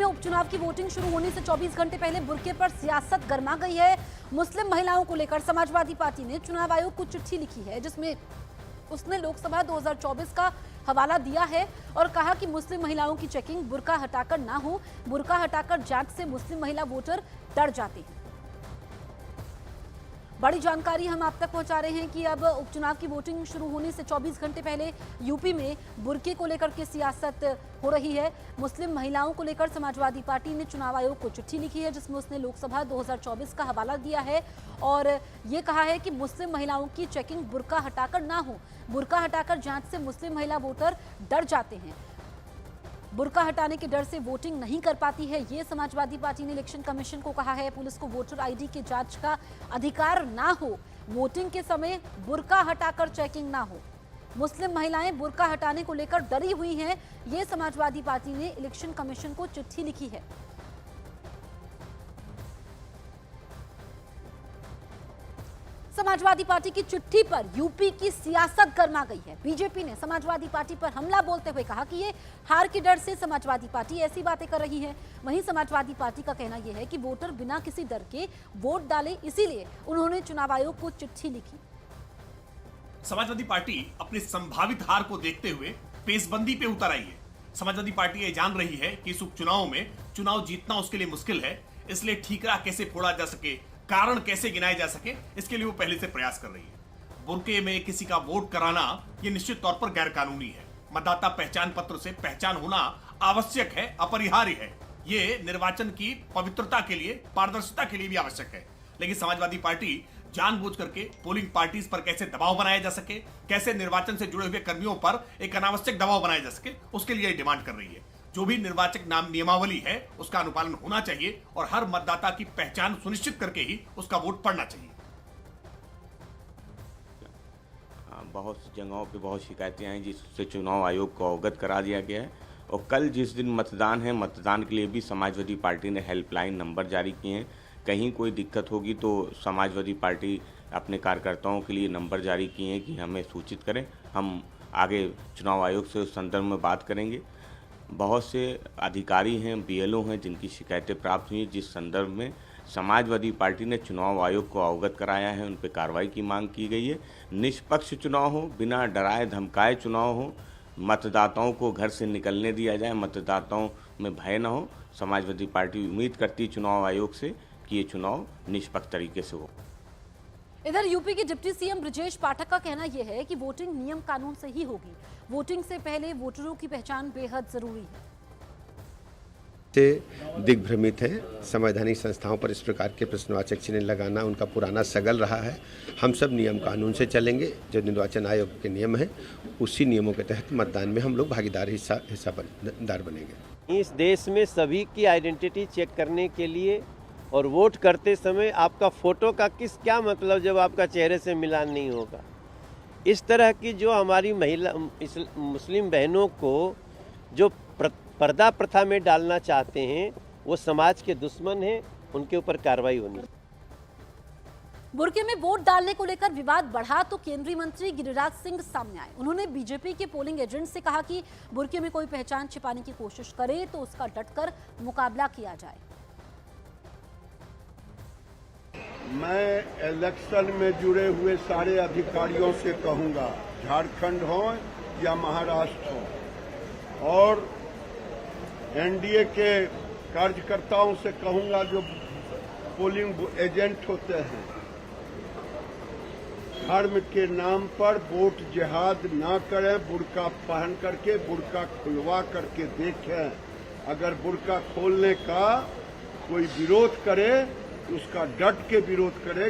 में उपचुनाव की वोटिंग शुरू होने से 24 घंटे पहले बुर्के पर सियासत गर्मा गई है। मुस्लिम महिलाओं को लेकर समाजवादी पार्टी ने चुनाव आयोग को चिट्ठी लिखी है, जिसमें उसने लोकसभा 2024 का हवाला दिया है और कहा कि मुस्लिम महिलाओं की चेकिंग बुर्का हटाकर ना हो। बुर्का हटाकर जांच से मुस्लिम महिला वोटर डर जाते हैं। बड़ी जानकारी हम आप तक पहुंचा रहे हैं कि अब उपचुनाव की वोटिंग शुरू होने से 24 घंटे पहले यूपी में बुर्के को लेकर के सियासत हो रही है। मुस्लिम महिलाओं को लेकर समाजवादी पार्टी ने चुनाव आयोग को चिट्ठी लिखी है, जिसमें उसने लोकसभा 2024 का हवाला दिया है और ये कहा है कि मुस्लिम महिलाओं की चेकिंग बुर्का हटाकर ना हो। बुर्का हटाकर जांच से मुस्लिम महिला वोटर डर जाते हैं। बुर्का हटाने के डर से वोटिंग नहीं कर पाती है, ये समाजवादी पार्टी ने इलेक्शन कमीशन को कहा है। पुलिस को वोटर आईडी के जांच का अधिकार ना हो। वोटिंग के समय बुर्का हटाकर चेकिंग ना हो। मुस्लिम महिलाएं बुर्का हटाने को लेकर डरी हुई हैं, ये समाजवादी पार्टी ने इलेक्शन कमीशन को चिट्ठी लिखी है। समाजवादी पार्टी की चिट्ठी पर यूपी की सियासत गर्मा गई है। बीजेपी ने समाजवादी पार्टी पर हमला बोलते हुए कहा कि ये हार के डर से समाजवादी पार्टी ऐसी बातें कर रही है। वहीं समाजवादी पार्टी का कहना यह है कि वोटर बिना किसी डर के वोट डाले, इसीलिए उन्होंने चुनाव आयोग को चिट्ठी लिखी। समाजवादी पार्टी अपनी संभावित हार को देखते हुए पेशबंदी पे उतर आई है। समाजवादी पार्टी ये जान रही है कि इस उपचुनाव में चुनाव जीतना उसके लिए मुश्किल है, इसलिए ठीकरा कैसे फोड़ा जा सके, कारण कैसे गिनाए जा सके, इसके लिए वो पहले से प्रयास कर रही है। बुर्के में किसी का वोट कराना ये निश्चित तौर पर गैर कानूनी है। मतदाता पहचान पत्र से पहचान होना आवश्यक है, अपरिहार्य है। ये निर्वाचन की पवित्रता के लिए, पारदर्शिता के लिए भी आवश्यक है। लेकिन समाजवादी पार्टी जानबूझ करके पोलिंग पार्टीज पर कैसे दबाव बनाया जा सके, कैसे निर्वाचन से जुड़े हुए कर्मियों पर एक अनावश्यक दबाव बनाया जा सके, उसके लिए डिमांड कर रही है। जो भी निर्वाचक नियमावली है उसका अनुपालन होना चाहिए और हर मतदाता की पहचान सुनिश्चित करके ही उसका वोट पड़ना चाहिए। बहुत सी जगहों पे बहुत शिकायतें आई, जिससे चुनाव आयोग को अवगत करा दिया गया है और कल जिस दिन मतदान है, मतदान के लिए भी समाजवादी पार्टी ने हेल्पलाइन नंबर जारी किए हैं। कहीं कोई दिक्कत होगी तो समाजवादी पार्टी अपने कार्यकर्ताओं के लिए नंबर जारी किए हैं कि हमें सूचित करें। हम आगे चुनाव आयोग से उस संदर्भ में बात करेंगे। बहुत से अधिकारी हैं, बीएलओ हैं जिनकी शिकायतें प्राप्त हुई हैं, जिस संदर्भ में समाजवादी पार्टी ने चुनाव आयोग को अवगत कराया है, उन पर कार्रवाई की मांग की गई है। निष्पक्ष चुनाव हो, बिना डराए धमकाए चुनाव हो, मतदाताओं को घर से निकलने दिया जाए, मतदाताओं में भय न हो। समाजवादी पार्टी उम्मीद करती है चुनाव आयोग से कि ये चुनाव निष्पक्ष तरीके से हो। इधर यूपी के डिप्टी सीएम ब्रजेश पाठक का कहना यह है कि वोटिंग नियम कानून से ही होगी। वोटिंग से पहले वोटरों की पहचान बेहद जरूरी है। से दिग्भ्रमित हैं। संवैधानिक संस्थाओं पर इस प्रकार के प्रश्नवाचक चिन्ह लगाना उनका पुराना सगल रहा है। हम सब नियम कानून से चलेंगे। जो निर्वाचन आयोग के नियम हैं उसी नियमों के तहत मतदान में हम लोग भागीदार हिस्सादार बनेंगे। इस देश में सभी की आइडेंटिटी चेक करने के लिए और वोट करते समय आपका फोटो का क्या मतलब जब आपका चेहरे से मिलान नहीं होगा। इस तरह की जो हमारी महिला मुस्लिम बहनों को जो पर्दा प्रथा में डालना चाहते हैं वो समाज के दुश्मन हैं, उनके ऊपर कार्रवाई होनी। बुर्के में वोट डालने को लेकर विवाद बढ़ा तो केंद्रीय मंत्री गिरिराज सिंह सामने आए। उन्होंने बीजेपी के पोलिंग एजेंट से कहा कि बुर्के में कोई पहचान छिपाने की कोशिश करे तो उसका डटकर मुकाबला किया जाए। मैं इलेक्शन में जुड़े हुए सारे अधिकारियों से कहूंगा, झारखंड हो या महाराष्ट्र हो, और एनडीए के कार्यकर्ताओं से कहूंगा जो पोलिंग एजेंट होते हैं, धर्म के नाम पर वोट जिहाद ना करें। बुर्का पहन करके, बुर्का खुलवा करके देखें। अगर बुर्का खोलने का कोई विरोध करे उसका डट के विरोध करे।